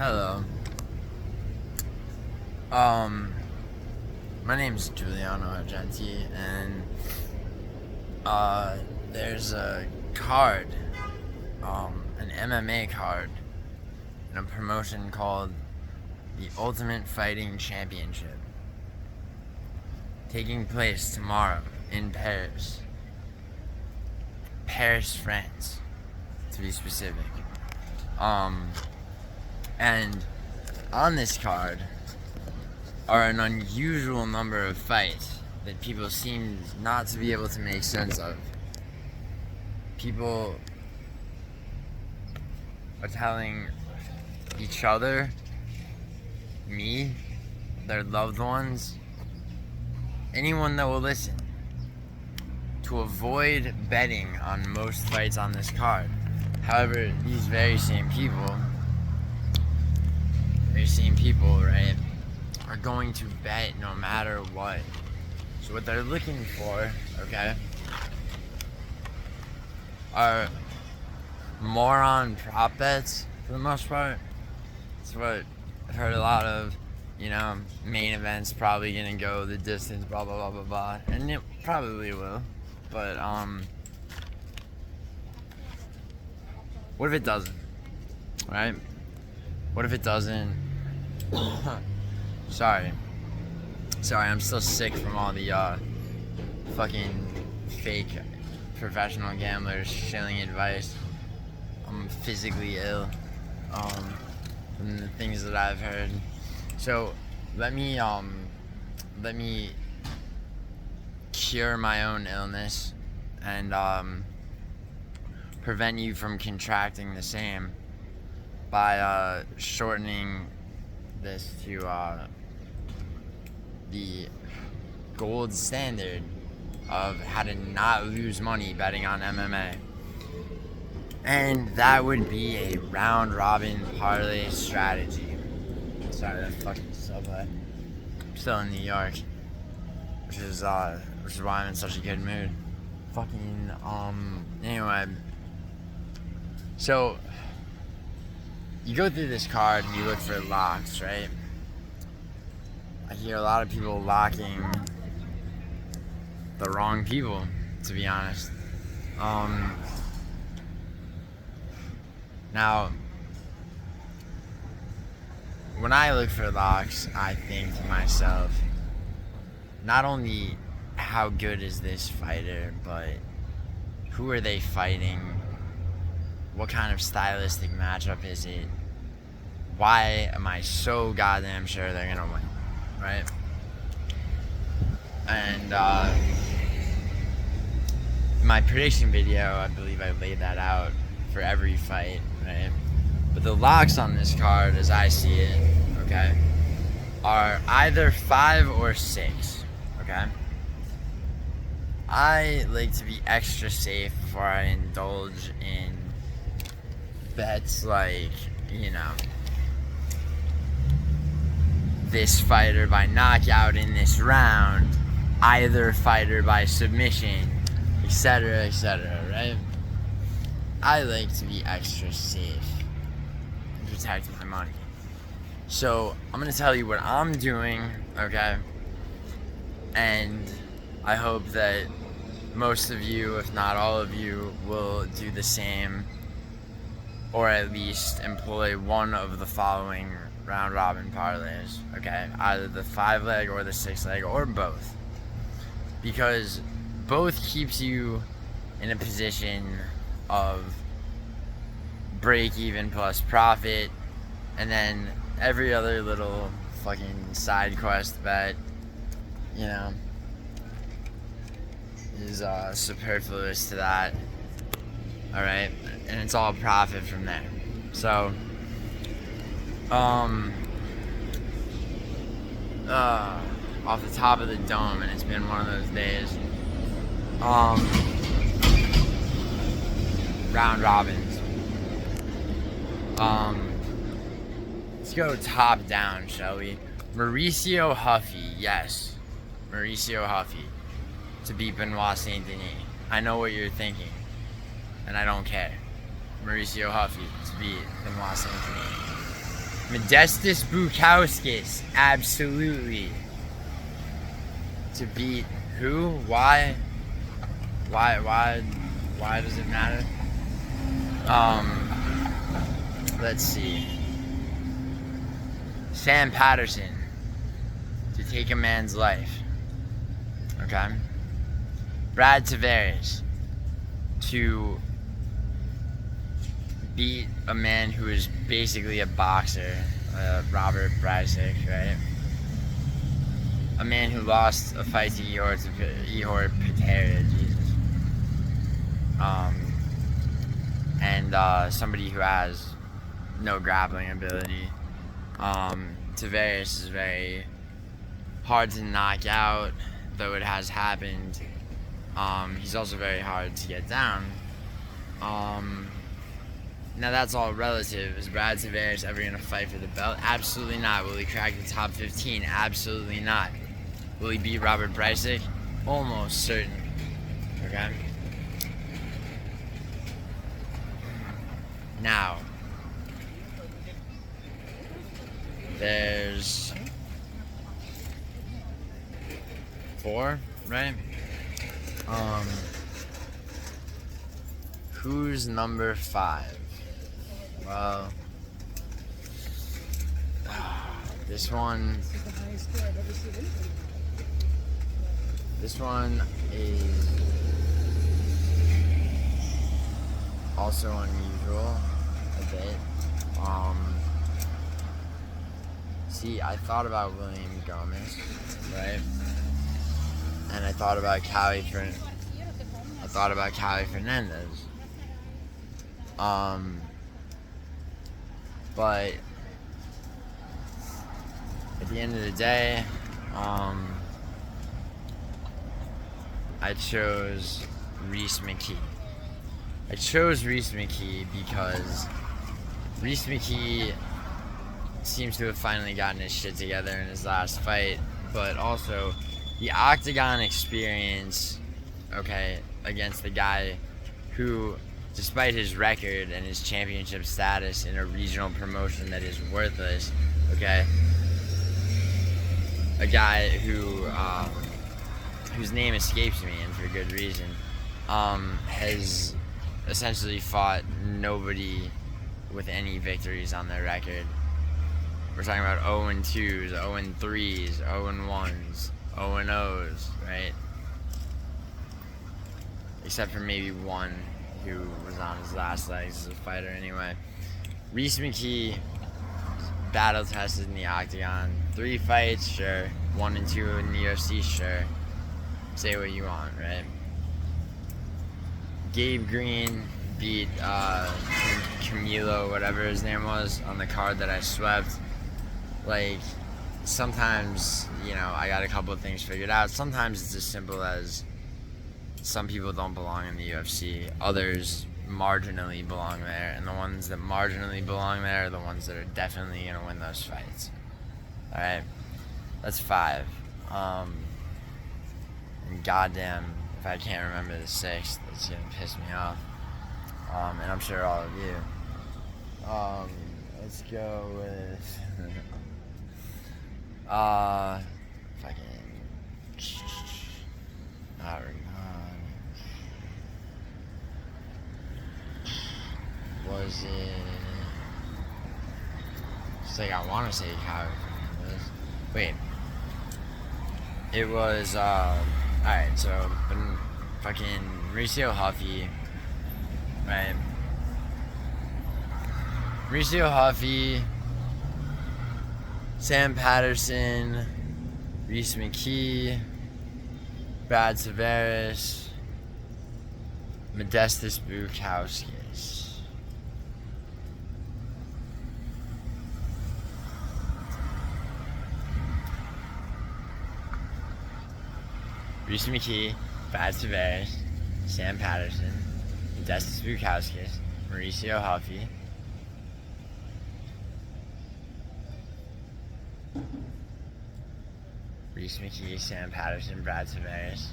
Hello. My name's GiulianoArgenti, and there's a card, an MMA card, in a promotion called the Ultimate Fighting Championship, taking place tomorrow in Paris, France, to be specific. And on this card are an unusual number of fights that people seem not to be able to make sense of. People are telling each other, me, their loved ones, anyone that will listen, to avoid betting on most fights on this card. However, these very same people, right, are going to bet no matter what. So what they're looking for, okay, are moron prop bets for the most part. That's what I've heard a lot of. Main events probably gonna go the distance, blah blah blah blah blah, and it probably will. But what if it doesn't? Right? What if it doesn't? Sorry, I'm still sick from all the fucking fake professional gamblers shilling advice. I'm physically ill from the things that I've heard. So let me cure my own illness and prevent you from contracting the same by shortening this to the gold standard of how to not lose money betting on MMA. And that would be a round robin parlay strategy. Sorry, that fucking subway. I'm still in New York, which is why I'm in such a good mood. Anyway. So you go through this card and you look for locks, right? I hear a lot of people locking the wrong people, to be honest. Now, when I look for locks, I think to myself, not only how good is this fighter, but who are they fighting? What kind of stylistic matchup is it? Why am I so goddamn sure they're gonna win, right? And in my prediction video, I believe I laid that out for every fight, right? But the locks on this card, as I see it, okay, are either 5 or 6, okay? I like to be extra safe before I indulge in bets like, this fighter by knockout in this round, either fighter by submission, etc., right? I like to be extra safe and protect my money. So I'm gonna tell you what I'm doing, okay? And I hope that most of you, if not all of you, will do the same, or at least employ one of the following round robin parlays, okay? Either the 5-leg or the 6-leg, or both. Because both keeps you in a position of break even plus profit, and then every other little fucking side quest bet, is superfluous to that. Alright? And it's all profit from there. So, off the top of the dome, and it's been one of those days, round robins. Let's go top down, shall we? Mauricio Huffy, yes. Mauricio Huffy to beat Benoit Saint Denis. I know what you're thinking, and I don't care. Mauricio Huffy to beat Benoit Saint Denis. Modestas Bukauskas, absolutely. To beat who? Why? Why does it matter? Let's see. Sam Patterson to take a man's life. Okay. Brad Tavares to beat a man who is basically a boxer, Robert Brysick, right? A man who lost a fight to Ihor Patera, Jesus. And somebody who has no grappling ability. Tavares is very hard to knock out, though it has happened. He's also very hard to get down. Now that's all relative. Is Brad Tavares ever going to fight for the belt? Absolutely not. Will he crack the top 15? Absolutely not. Will he beat Robert Brysick? Almost certain. Okay? Now, there's 4, right? Who's number 5? Well, this one is also unusual a bit. See, I thought about William Gomez, right? And I thought about Cali Fernandez. But at the end of the day, I chose Reese McKee. I chose Reese McKee because Reese McKee seems to have finally gotten his shit together in his last fight, but also the octagon experience, okay, against the guy who, despite his record and his championship status in a regional promotion that is worthless, okay, a guy who whose name escapes me, and for good reason, has essentially fought nobody with any victories on their record. We're talking about 0-2s, 0-3s, 0-1s, 0-0s, right? Except for maybe one who was on his last legs as a fighter anyway. Reese McKee battle tested in the octagon. 3 fights, sure. 1 and 2 in the UFC, sure. Say what you want, right? Gabe Green beat Camilo, whatever his name was, on the card that I swept. Like, sometimes, you know, I got a couple of things figured out. Sometimes it's as simple as some people don't belong in the UFC. Others marginally belong there. And the ones that marginally belong there are the ones that are definitely going to win those fights. Alright? That's 5. And goddamn, if I can't remember the 6th, it's going to piss me off. And I'm sure all of you. Let's go with... fucking... Was it... It's like I want to say Cali Fernandez. Wait. It was, alright, so, fucking Mauricio Huffy, right? Mauricio Huffy, Sam Patterson, Reese McKee, Brad Tavares, Modestas Bukauskas. Reese McKee, Brad Tavares, Sam Patterson, Modestas Bukauskas, Mauricio Huffy, Reese McKee, Sam Patterson, Brad Tavares.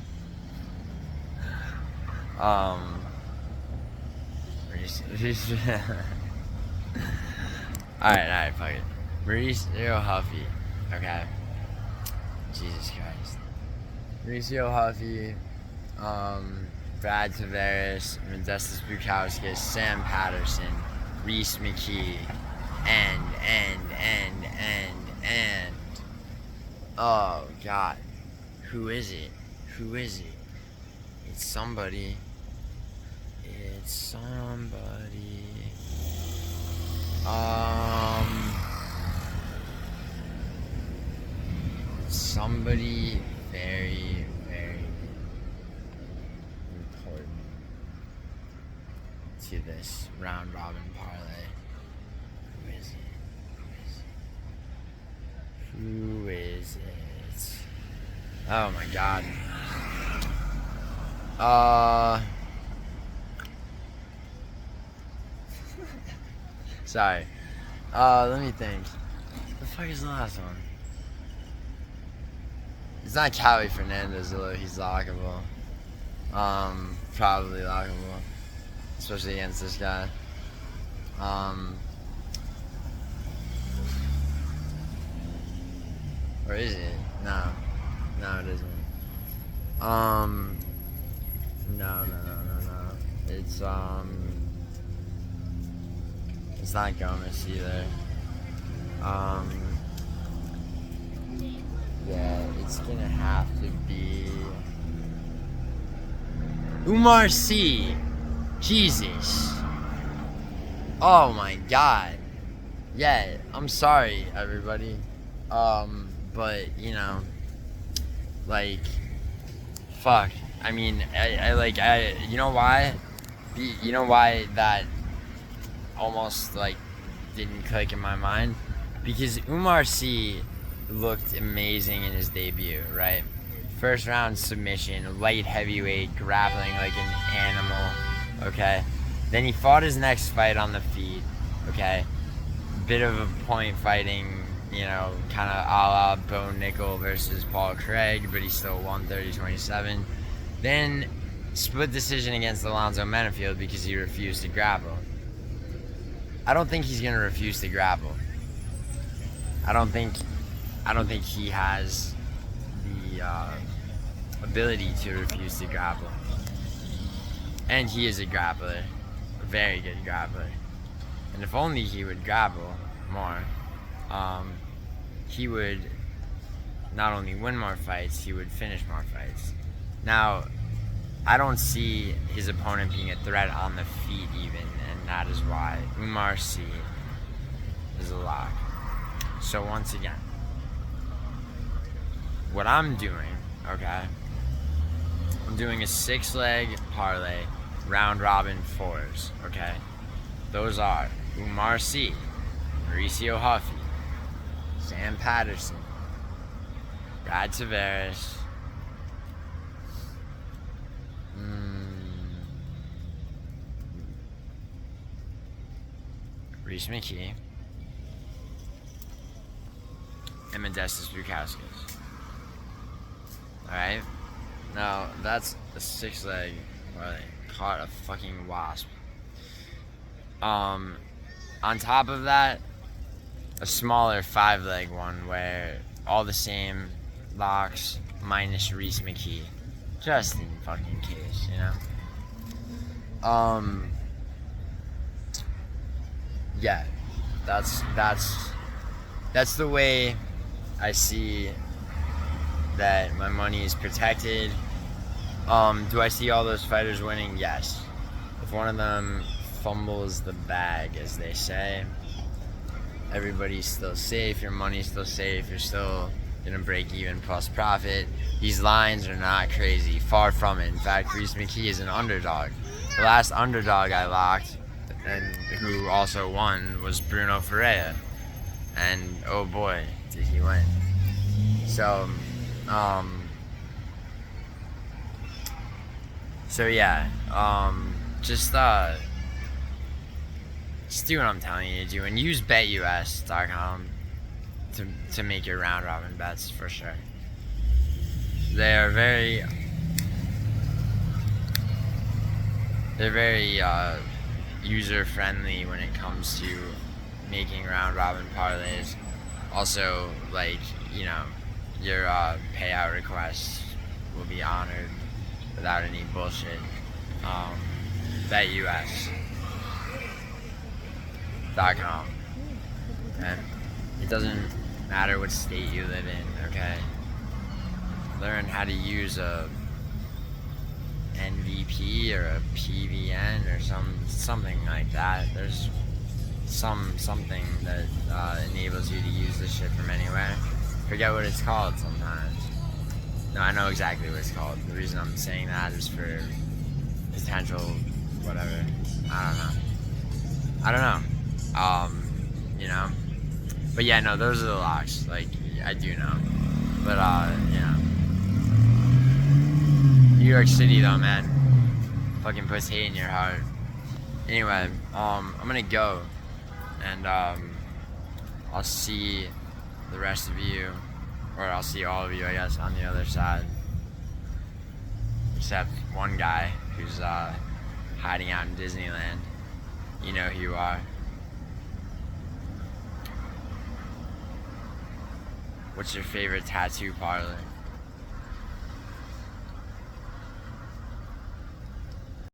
Alright, fuck it. Mauricio Huffy. Okay. Jesus Christ. Mauricio Huffy, Brad Tavares, Modestas Bukauskas, Sam Patterson, Reese McKee, and. Oh, God. Who is it? Who is it? It's somebody. It's somebody. Somebody very, very important to this round robin parlay. Who is it? Who is it? Oh my God. Sorry. Let me think. The fuck is the last one? It's not Callie Fernandez, although he's lockable. Probably lockable. Especially against this guy. Or is it? No. No, it isn't. No. It's not Gomez either. Yeah, it's gonna have to be Umar C. Jesus. Oh my God. Yeah, I'm sorry, everybody. But you know, like, fuck. I mean, you know why? You know why that almost like didn't click in my mind? Because Umar C looked amazing in his debut, right? First round submission, light heavyweight, grappling like an animal, okay? Then he fought his next fight on the feet, okay? Bit of a point fighting, you know, kind of a la Bo Nickel versus Paul Craig, but he still won 30-27. Then split decision against Alonzo Menafield because he refused to grapple. I don't think he's gonna refuse to grapple. I don't think he has the ability to refuse to grapple. And he is a grappler, a very good grappler. And if only he would grapple more, he would not only win more fights, he would finish more fights. Now, I don't see his opponent being a threat on the feet even, and that is why Umar C is a lock. So once again, what I'm doing, okay, I'm doing a 6-leg parlay, round robin 4s, okay? Those are Umar C, Mauricio Huffy, Sam Patterson, Brad Tavares, Reese McKee, and Modestas Bukauskas. Alright? Now, that's a 6-leg parlay. Caught a fucking wasp. On top of that, a smaller 5-leg one where all the same locks minus Reese McKee. Just in fucking case, you know? Yeah. That's the way I see that my money is protected. Do I see all those fighters winning? Yes. If one of them fumbles the bag, as they say, everybody's still safe, your money's still safe, you're still gonna break even plus profit. These lines are not crazy, far from it. In fact, Reese McKee is an underdog. The last underdog I locked, and who also won, was Bruno Ferreira. And oh boy, did he win. So yeah, just do what I'm telling you to do, and use betus.com to make your round robin bets for sure. They're very user friendly when it comes to making round robin parlays. Also, like, you know, your payout request will be honored without any bullshit. BetUS.com. And it doesn't matter what state you live in, okay? Learn how to use a NVP or a PVN or something like that. There's something that enables you to use this shit from anywhere. Forget what it's called sometimes. No, I know exactly what it's called. The reason I'm saying that is for potential whatever. I don't know. You know. But yeah, no, those are the locks. Like, I do know. But you know. New York City though, man. Fucking puts hate in your heart. Anyway, I'm gonna go. And I'll see the rest of you, or I'll see all of you, I guess, on the other side. Except one guy who's hiding out in Disneyland. You know who you are. What's your favorite tattoo parlor?